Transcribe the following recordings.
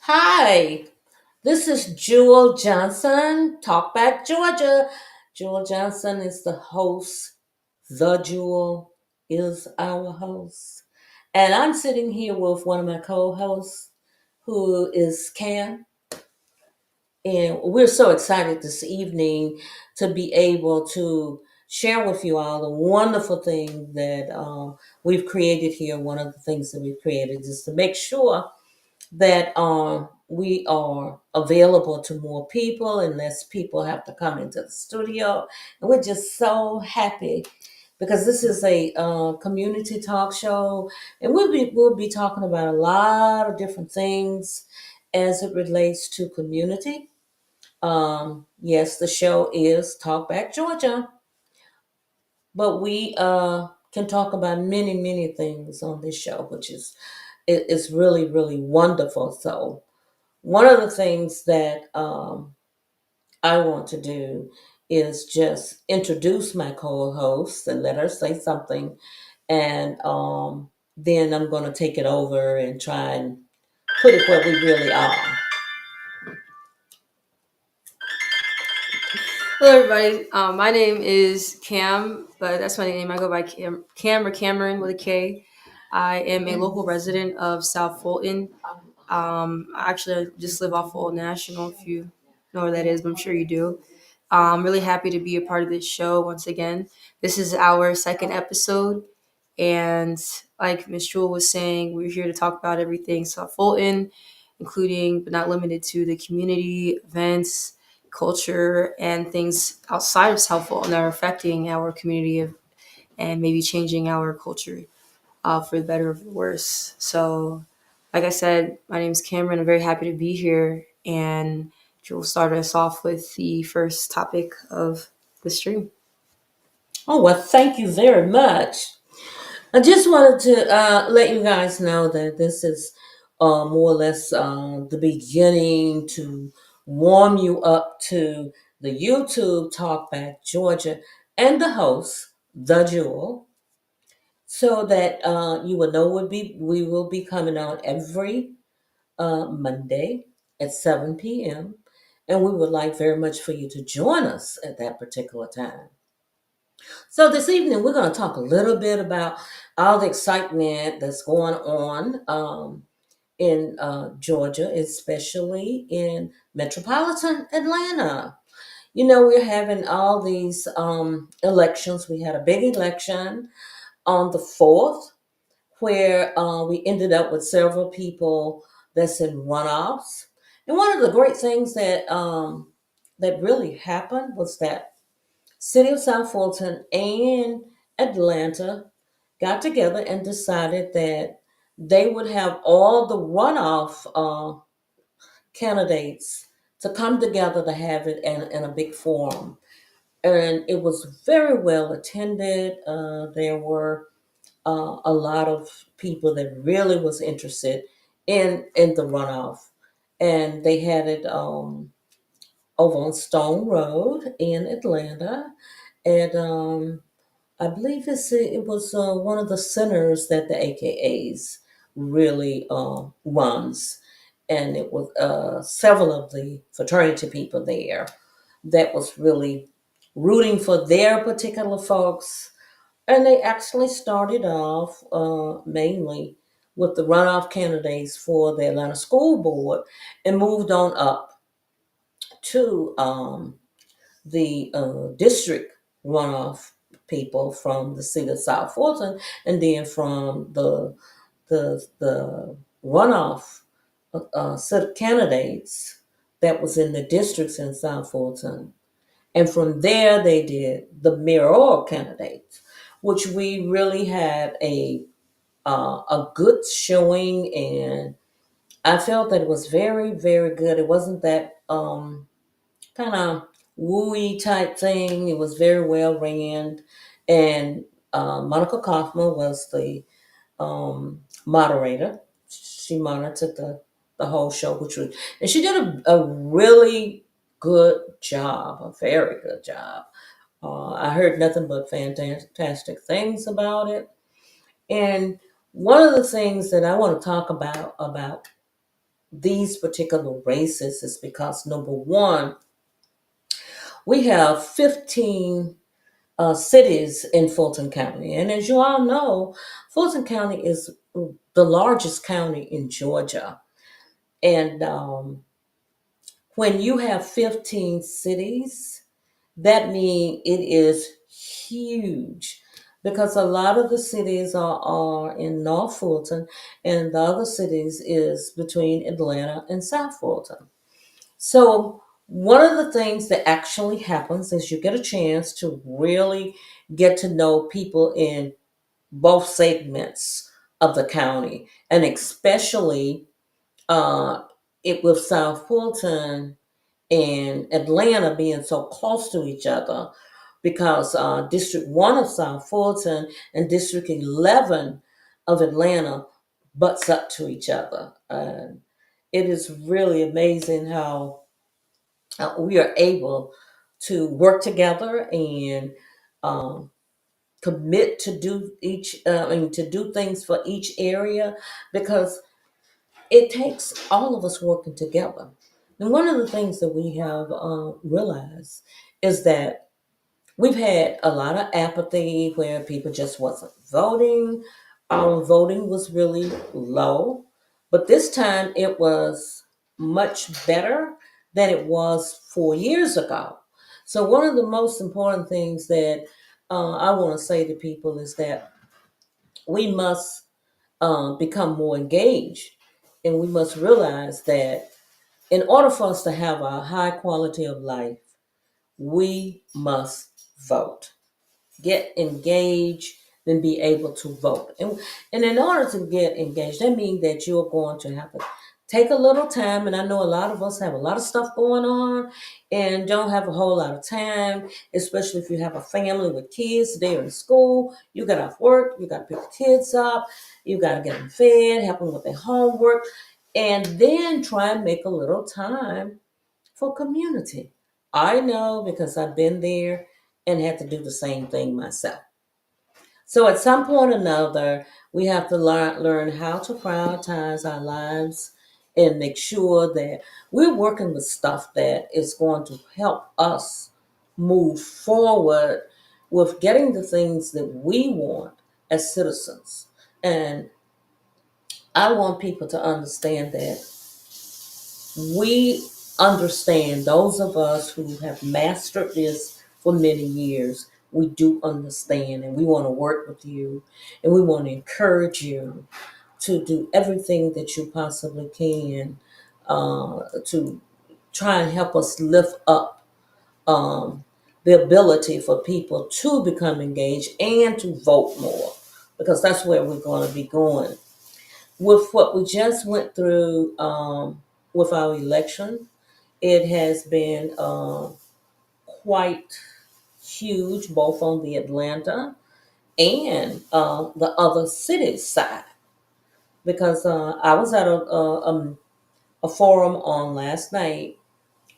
Hi, this is Jewel Johnson, Talkback Georgia. Jewel Johnson is the host. The Jewel is our host. And I'm sitting here with one of my co hosts, who is Cam. And we're so excited this evening to be able to share with you all the wonderful thing that we've created here. One of the things that we've created is to make sure that we are available to more people and less people have to come into the studio. And we're just so happy because this is a community talk show, and we'll be talking about a lot of different things as it relates to community. Yes, the show is Talk Back Georgia, but we can talk about many things on this show, which is really wonderful. So one of the things that I want to do is just introduce my co-host and let her say something, and then I'm going to take it over and try and put it where we really are. Hello, everybody. My name is Cam, but that's my name. I go by Cam or Cameron with a K. I am a local resident of South Fulton. Actually, I just live off Old National, if you know where that is, but I'm sure you do. I'm really happy to be a part of this show once again. This is our second episode, and like Miss Jewel was saying, we're here to talk about everything South Fulton, including but not limited to the community, events, culture, and things outside of South Fulton that are affecting our community and maybe changing our culture for the better or for the worse. So, like I said, my name is Cameron. I'm very happy to be here, and Jewel started us off with the first topic of the stream. Oh, well, thank you very much. I just wanted to let you guys know that this is more or less the beginning to warm you up to the YouTube Talkback Georgia and the host, The Jewel, so that you will know we will be coming out every Monday at 7 p.m. And we would like very much for you to join us at that particular time. So this evening, we're going to talk a little bit about all the excitement that's going on in Georgia, especially in metropolitan Atlanta. You know, we're having all these elections. We had a big election on the 4th where we ended up with several people that's in runoffs. And one of the great things that really happened was that City of South Fulton and Atlanta got together and decided that they would have all the runoff candidates to come together to have it in a big forum. And it was very well attended. There were a lot of people that really was interested in the runoff. And they had it over on Stone Road in Atlanta. And I believe it was one of the centers that the AKAs really runs, and it was several of the fraternity people there that was really rooting for their particular folks, and they actually started off mainly with the runoff candidates for the Atlanta School Board, and moved on up to the district runoff people from the city of South Fulton, and then from the runoff set of candidates that was in the districts in South Fulton. And from there, they did the mayoral candidates, which we really had a good showing, and I felt that it was very good. It wasn't that kind of wooey type thing. It was very well ran, and Monica Kaufman was the moderator. She monitored the whole show, which was, and she did a really good job, a very good job. I heard nothing but fantastic things about it. And one of the things that I want to talk about these particular races is because number one, we have 15 cities in Fulton County. And as you all know, Fulton County is the largest county in Georgia. And when you have 15 cities, that means it is huge because a lot of the cities are in North Fulton and the other cities is between Atlanta and South Fulton. So one of the things that actually happens is you get a chance to really get to know people in both segments of the county, and especially uh, it with South Fulton and Atlanta being so close to each other, because District 1 of South Fulton and District 11 of Atlanta butts up to each other. It is really amazing how we are able to work together and um, commit to do to do things for each area, because it takes all of us working together. And one of the things that we have realized is that we've had a lot of apathy where people just wasn't voting. Our voting was really low, but this time it was much better than it was 4 years ago. So one of the most important things that I want to say to people is that we must become more engaged, and we must realize that in order for us to have a high quality of life, we must vote, get engaged, then be able to vote. And in order to get engaged, that means that you're going to have to take a little time. And I know a lot of us have a lot of stuff going on and don't have a whole lot of time, especially if you have a family with kids, they're in school, you got off work, you got to pick the kids up, you got to get them fed, help them with their homework, and then try and make a little time for community. I know because I've been there and had to do the same thing myself. So at some point or another, we have to learn how to prioritize our lives and make sure that we're working with stuff that is going to help us move forward with getting the things that we want as citizens. And I want people to understand that we understand, those of us who have mastered this for many years, we do understand, and we want to work with you, and we want to encourage you to do everything that you possibly can to try and help us lift up um, the ability for people to become engaged and to vote more, because that's where we're going to be going. With what we just went through with our election, it has been quite huge, both on the Atlanta and the other cities side. Because I was at a forum on last night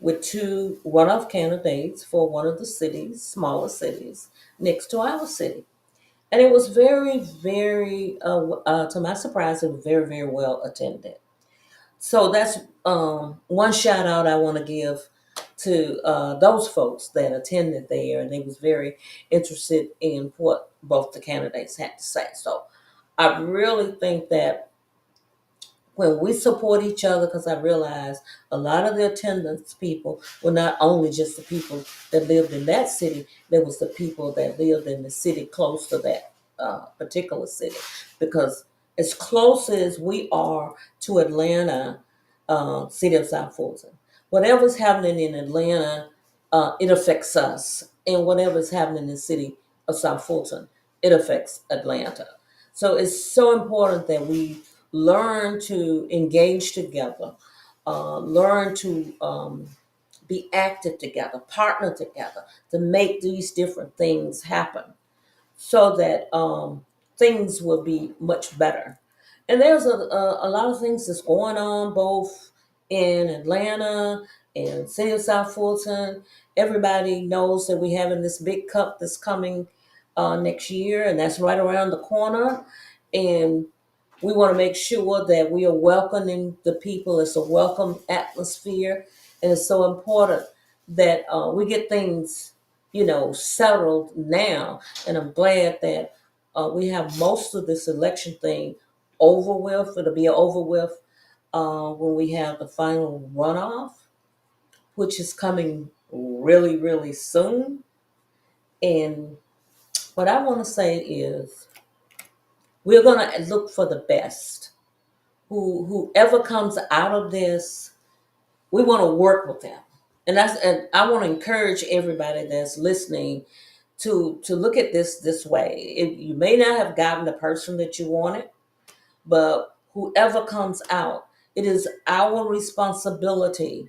with two runoff candidates for one of the cities, smaller cities, next to our city. And it was very, very, to my surprise, it was very, very well attended. So that's one shout out I want to give to those folks that attended there, and they was very interested in what both the candidates had to say. So I really think that when we support each other, because I realized a lot of the attendance people were not only just the people that lived in that city, there was the people that lived in the city close to that particular city. Because as close as we are to Atlanta, city of South Fulton, whatever's happening in Atlanta, it affects us. And whatever's happening in the city of South Fulton, it affects Atlanta. So it's so important that we learn to engage together, learn to be active together, partner together to make these different things happen. so that things will be much better. And there's a lot of things that's going on both in Atlanta and city of South Fulton. Everybody knows that we're having this big cup that's coming next year, and that's right around the corner. And we want to make sure that we are welcoming the people. It's a welcome atmosphere, and it's so important that we get things, settled now. And I'm glad that we have most of this election thing over with. It'll be over with when we have the final runoff, which is coming really, really soon. And what I want to say is we're going to look for the best. Whoever comes out of this, we want to work with them. And I want to encourage everybody that's listening to look at this way. You may not have gotten the person that you wanted, but whoever comes out, it is our responsibility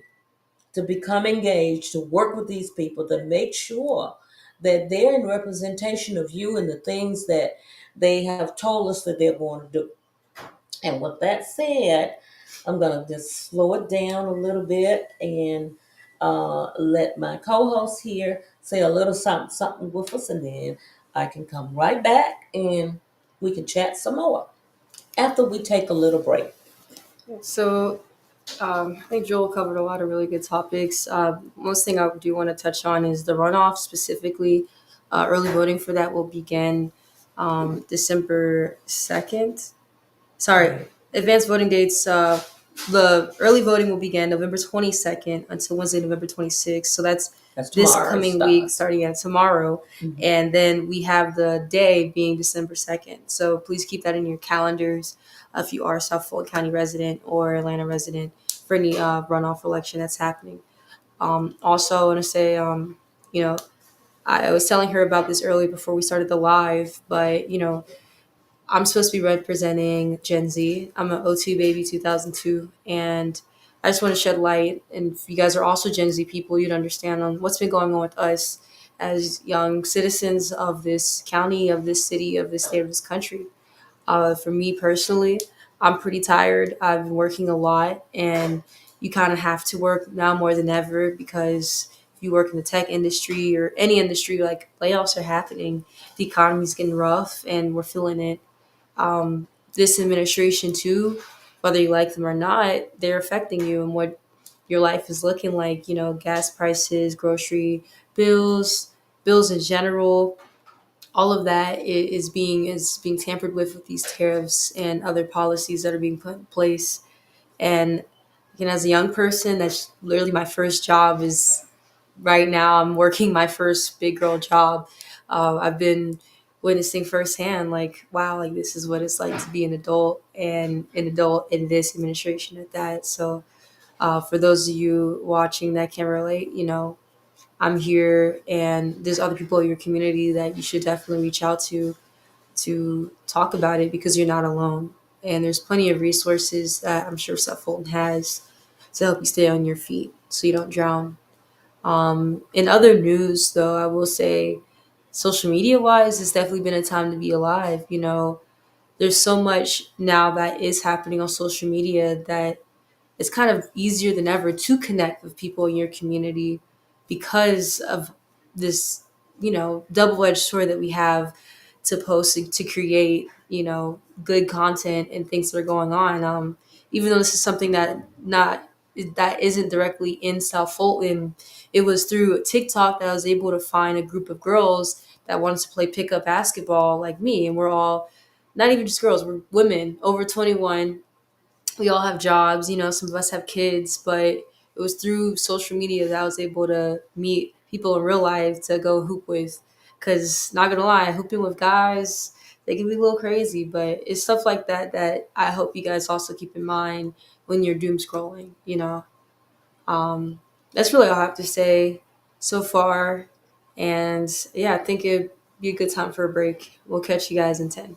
to become engaged, to work with these people, to make sure that they're in representation of you and the things that they have told us that they're going to do. And with that said, I'm going to just slow it down a little bit and let my co-host here say a little something, something with us, and then I can come right back and we can chat some more after we take a little break. So I think Joel covered a lot of really good topics. Most thing I do want to touch on is the runoff specifically. Early voting for that will begin December 2nd. Sorry, Right. advanced voting dates. The early voting will begin November 22nd until Wednesday, November 26th. So that's That's this tomorrow it coming week, starts. starting at tomorrow. Mhm. And then we have the day being December 2nd. So please keep that in your calendars if you are a South Fulton County resident or Atlanta resident for any runoff election that's happening. Also, I want to say, you know, I was telling her about this earlier before we started the live, but I'm supposed to be representing Gen Z. I'm an '02 baby, 2002, and I just want to shed light. And if you guys are also Gen Z people, you'd understand on what's been going on with us as young citizens of this county, of this city, of this state, of this country. For me personally, I'm pretty tired. I've been working a lot, and you kind of have to work now more than ever because if you work in the tech industry or any industry, like layoffs are happening, the economy's getting rough, and we're feeling it. This administration too, whether you like them or not, they're affecting you and what your life is looking like. Gas prices, grocery bills, bills in general. All of that is being tampered with these tariffs and other policies that are being put in place. And as a young person, that's literally my first job. Is right now I'm working my first big girl job. I've been witnessing firsthand, like, wow, like this is what it's like to be an adult and an adult in this administration at that. So, for those of you watching that can relate, I'm here, and there's other people in your community that you should definitely reach out to talk about it because you're not alone. And there's plenty of resources that I'm sure South Fulton has to help you stay on your feet so you don't drown. In other news, though, I will say social media wise, it's definitely been a time to be alive. There's so much now that is happening on social media that it's kind of easier than ever to connect with people in your community because of this, double-edged sword that we have to post to create, good content and things that are going on. Even though this is something that isn't directly in South Fulton, it was through TikTok that I was able to find a group of girls that wanted to play pickup basketball like me, and we're all not even just girls, we're women over 21. We all have jobs, some of us have kids, but it was through social media that I was able to meet people in real life to go hoop with. Because, not gonna lie, hooping with guys, they can be a little crazy, but it's stuff like that that I hope you guys also keep in mind when you're doom scrolling. Um, that's really all I have to say so far. And yeah, I think it'd be a good time for a break. We'll catch you guys in 10.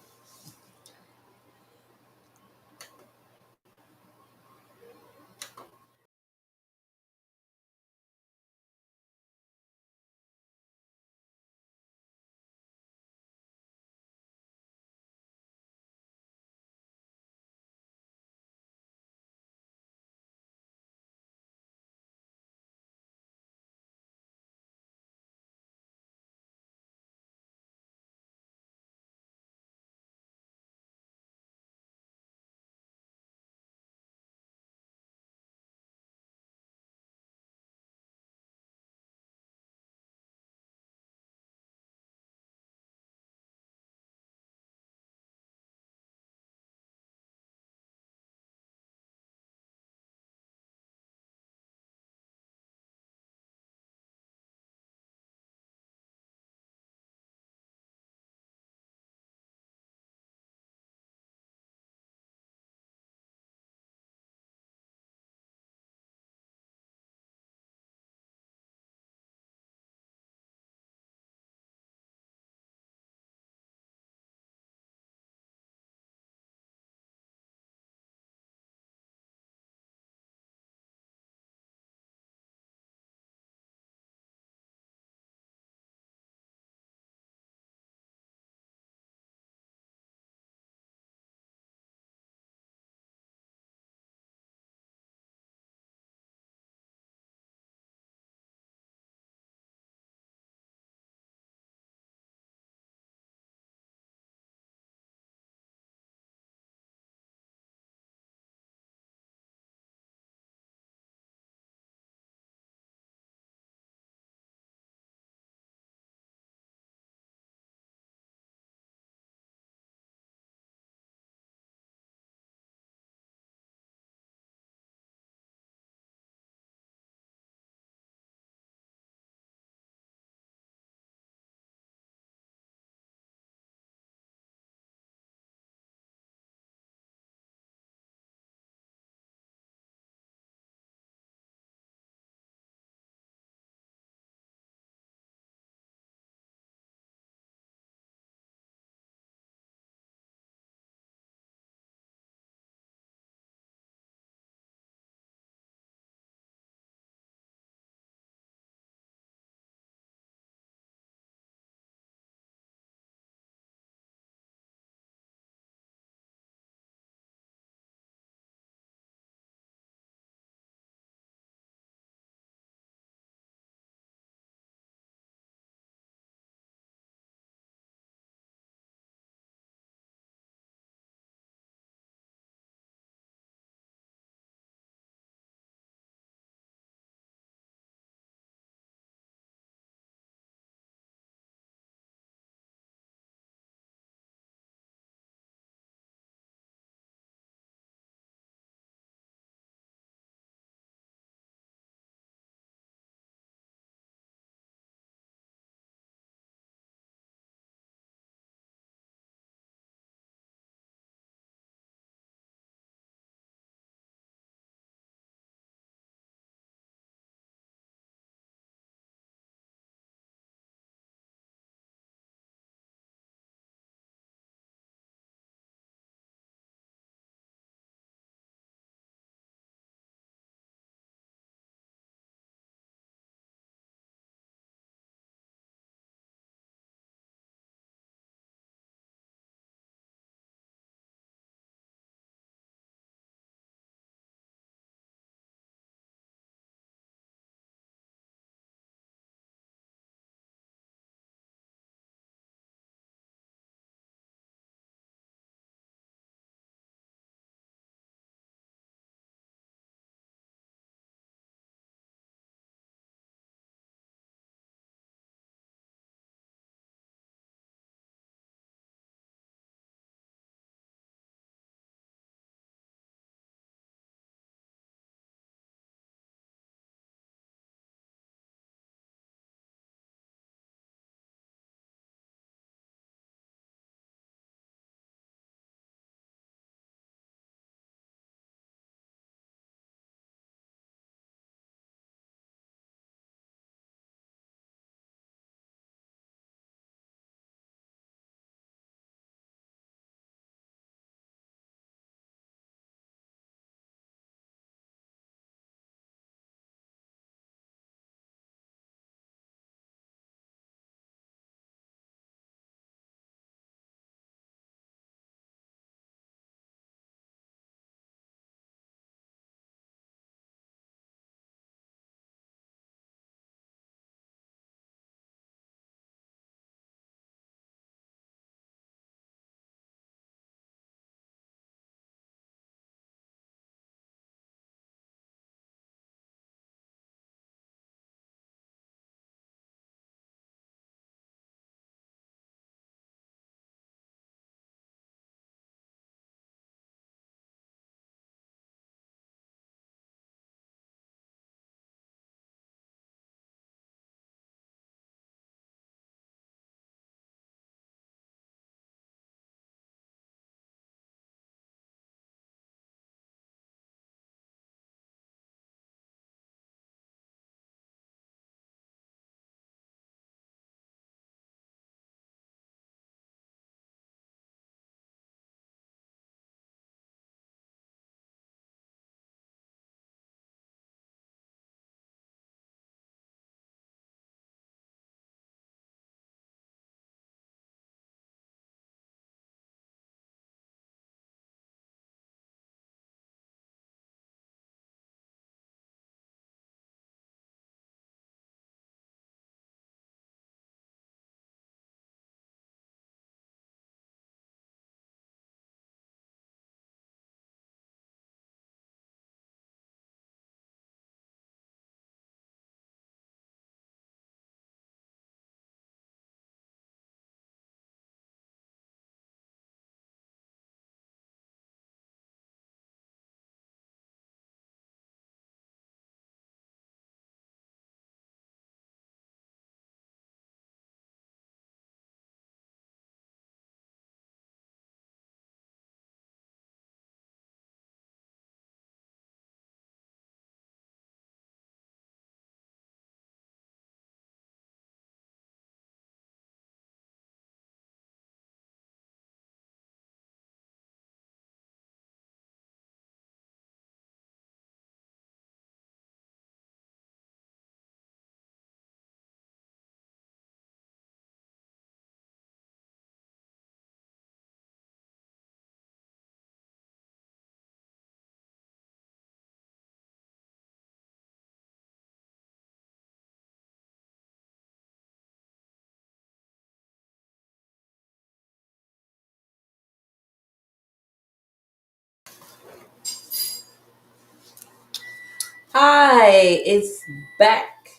Hi, it's back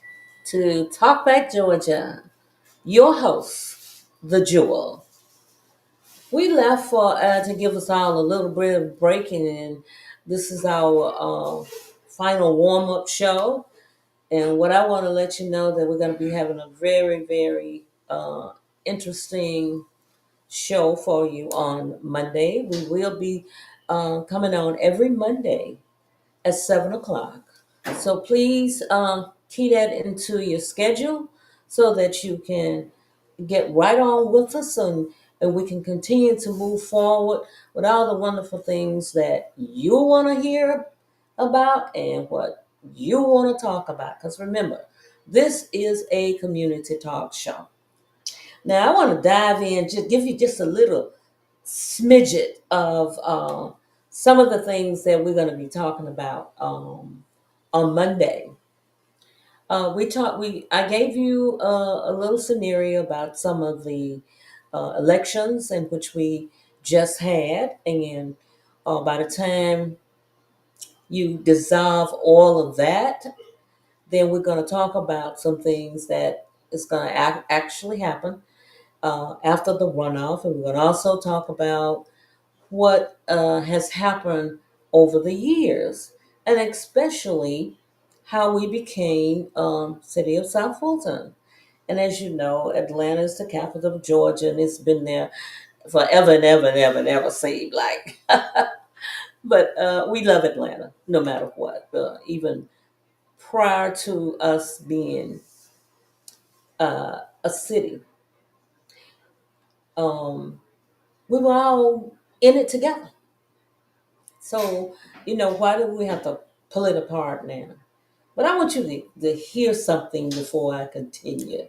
to Talk Back Georgia. Your host, The Jewel. We left for to give us all a little bit of breaking, and this is our final warm up show. And what I want to let you know that we're going to be having a very, very interesting show for you on Monday. We will be coming on every Monday at 7 o'clock. So please key that into your schedule so that you can get right on with us and we can continue to move forward with all the wonderful things that you want to hear about and what you want to talk about. Because remember, this is a community talk show. Now, I want to dive in, just give you just a little smidget of some of the things that we're going to be talking about on Monday. I gave you a little scenario about some of the elections in which we just had, and by the time you dissolve all of that, then we're going to talk about some things that is going to actually happen after the runoff, and we're going to also talk about what has happened over the years, and especially how we became city of South Fulton. And as you know, Atlanta is the capital of Georgia, and it's been there forever and ever and ever and ever. Seemed like, but we love Atlanta no matter what. Even prior to us being a city, um, we were all in it together. So why do we have to pull it apart now? But I want you to hear something before I continue.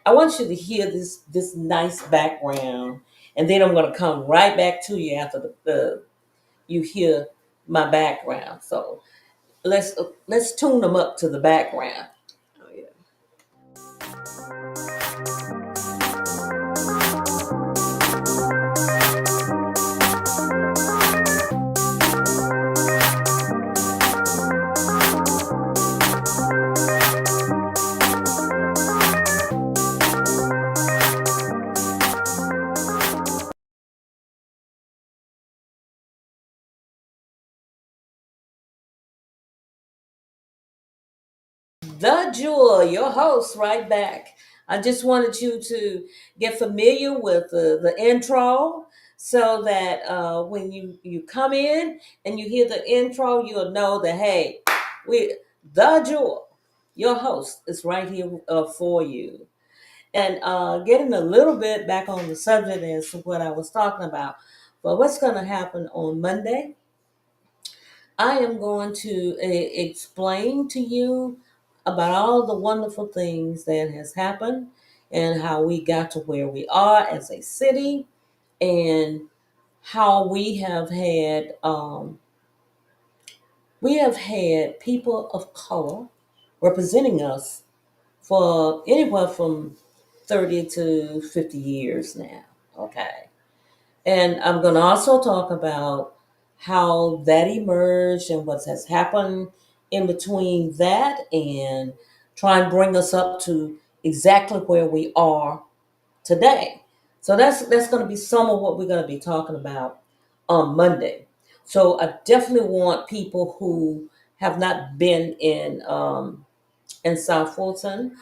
I want you to hear this nice background, and then I'm going to come right back to you after the you hear my background. So let's tune them up to the background. Oh yeah. The Jewel, your host, right back. I just wanted you to get familiar with the intro so that when you come in and you hear the intro, you'll know that, hey, the Jewel, your host, is right here for you. And getting a little bit back on the subject as to what I was talking about. But what's going to happen on Monday? I am going to explain to you about all the wonderful things that has happened and how we got to where we are as a city and how we have had people of color representing us for anywhere from 30 to 50 years now. Okay. And I'm going to also talk about how that emerged and what has happened in between that and try and bring us up to exactly where we are today. So that's going to be some of what we're going to be talking about on Monday. So I definitely want people who have not been in South Fulton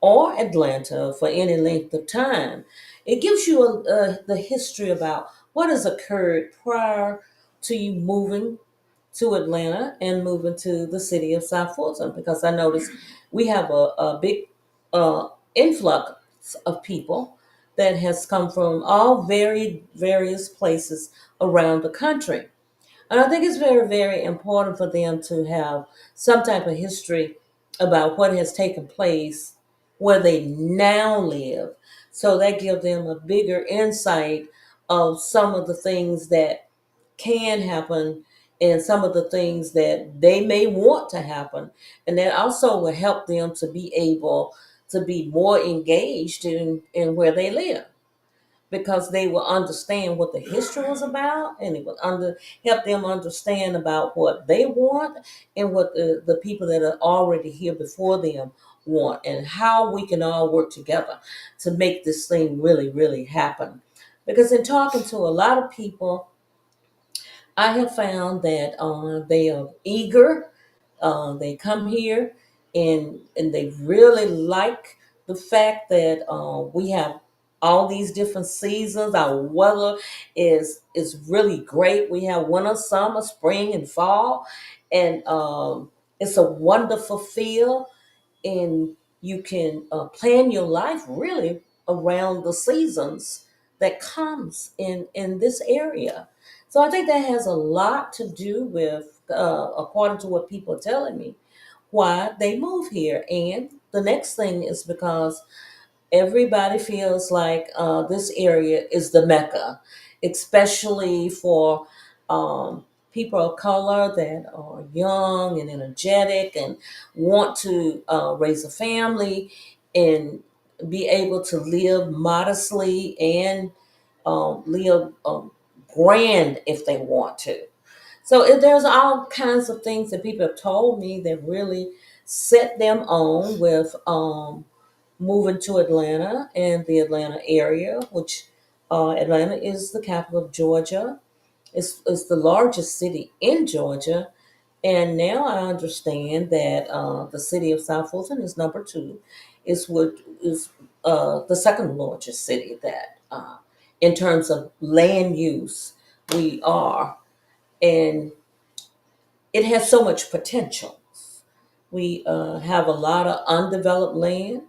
or Atlanta for any length of time. It gives you the history about what has occurred prior to you moving to Atlanta and moving to the city of South Fulton, because I noticed we have a big influx of people that has come from all various places around the country. And I think it's very, very important for them to have some type of history about what has taken place where they now live. So that gives them a bigger insight of some of the things that can happen and some of the things that they may want to happen. And that also will help them to be able to be more engaged in where they live. because they will understand what the history was about, and it will help them understand about what they want and what the people that are already here before them want, and how we can all work together to make this thing really, really happen. Because in talking to a lot of people, I have found that they are eager. They come here and they really like the fact that we have all these different seasons. Our weather is really great. We have winter, summer, spring, and fall, and it's a wonderful feel, and you can plan your life really around the seasons that comes in this area. So I think that has a lot to do with, according to what people are telling me, why they move here. And the next thing is because everybody feels like this area is the mecca, especially for people of color that are young and energetic and want to raise a family and be able to live modestly and live grand if they want to. So there's all kinds of things that people have told me that really set them on with moving to Atlanta and the Atlanta area, which Atlanta is the capital of Georgia. It's the largest city in Georgia. And now I understand that the city of South Fulton is number two. Is the second largest city that, in terms of land use, we are. And it has so much potential. We have a lot of undeveloped land,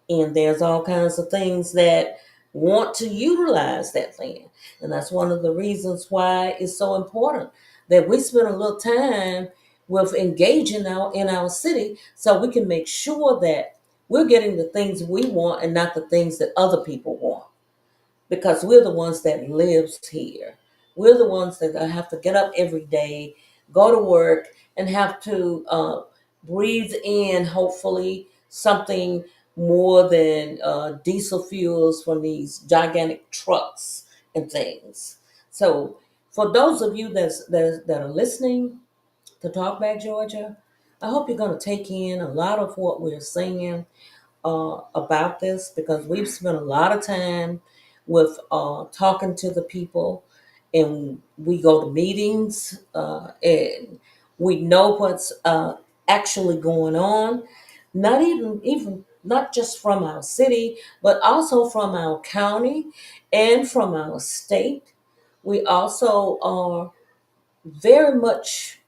and there's all kinds of things that want to utilize that land. And that's one of the reasons why it's so important that we spend a little time with engaging in our city, so we can make sure that we're getting the things we want and not the things that other people want, because we're the ones that lives here. We're the ones that have to get up every day, go to work, and have to breathe in, hopefully, something more than diesel fuels from these gigantic trucks and things. So, for those of you that are listening to Talkback Georgia, I hope you're going to take in a lot of what we're saying about this, because we've spent a lot of time with talking to the people, and we go to meetings, and we know what's actually going on, not even not just from our city, but also from our county and from our state. We also are very much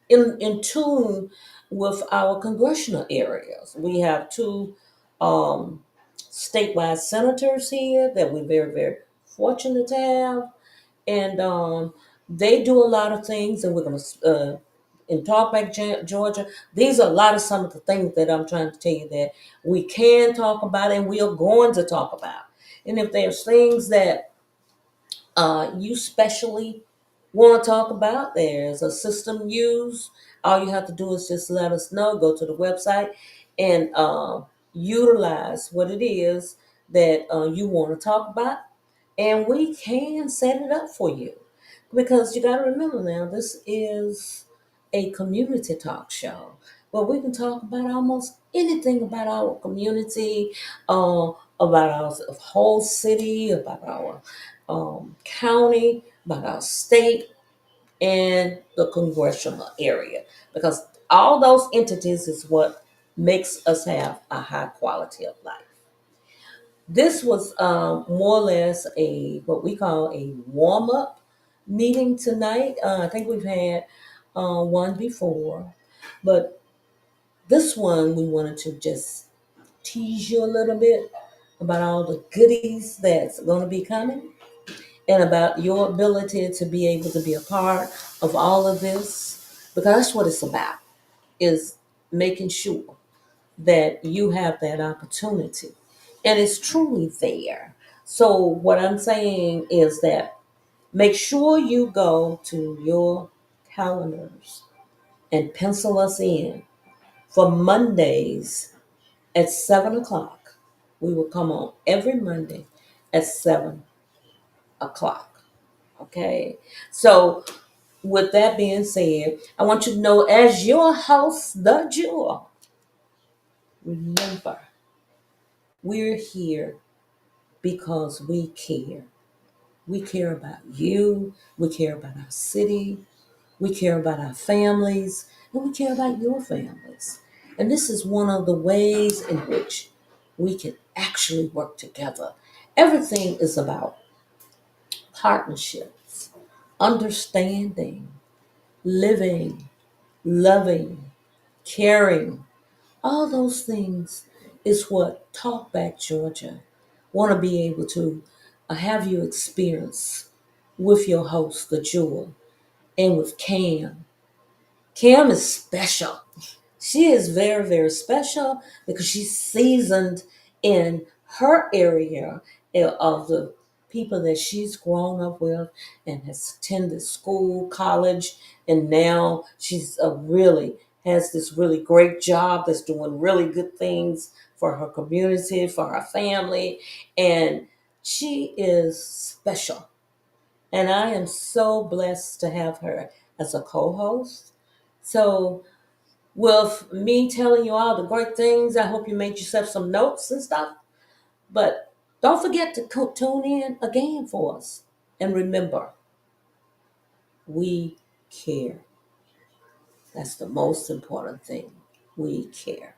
in tune with our congressional areas. We have two statewide senators here that we're very, very fortunate to have. And they do a lot of things, and we're going to, in Talkback Georgia, these are a lot of some of the things that I'm trying to tell you that we can talk about and we are going to talk about. And if there's things that you specially want to talk about, there's a system used. All you have to do is just let us know. Go to the website and utilize what it is that you want to talk about, and we can set it up for you. Because you got to remember now, this is a community talk show where we can talk about almost anything about our community, about our whole city, about our county, about our state, and the congressional area. Because all those entities is what makes us have a high quality of life. This was more or less a what we call a warm up meeting tonight. I think we've had one before, but this one we wanted to just tease you a little bit about all the goodies that's going to be coming, and about your ability to be able to be a part of all of this, because that's what it's about, is making sure that you have that opportunity, and it's truly there. So what I'm saying is that make sure you go to your calendars and pencil us in for Mondays at 7 o'clock. We will come on every Monday at 7 o'clock. Okay. So, with that being said, I want you to know, as your host, the Jewel, remember, we're here because we care. We care about you. We care about our city. We care about our families. And we care about your families. And this is one of the ways in which we can actually work together. Everything is about partnerships, understanding, living, loving, caring. All those things is what Talk Back Georgia want to be able to have you experience with your host, the Jewel, and with Cam. Cam is special. She is very, very special because she's seasoned in her area of the people that she's grown up with and has attended school, college, and now she's a really has this really great job that's doing really good things for her community, for her family, and she is special. And I am so blessed to have her as a co-host. So with me telling you all the great things, I hope you made yourself some notes and stuff. But don't forget to tune in again for us. And remember, we care. That's the most important thing. We care.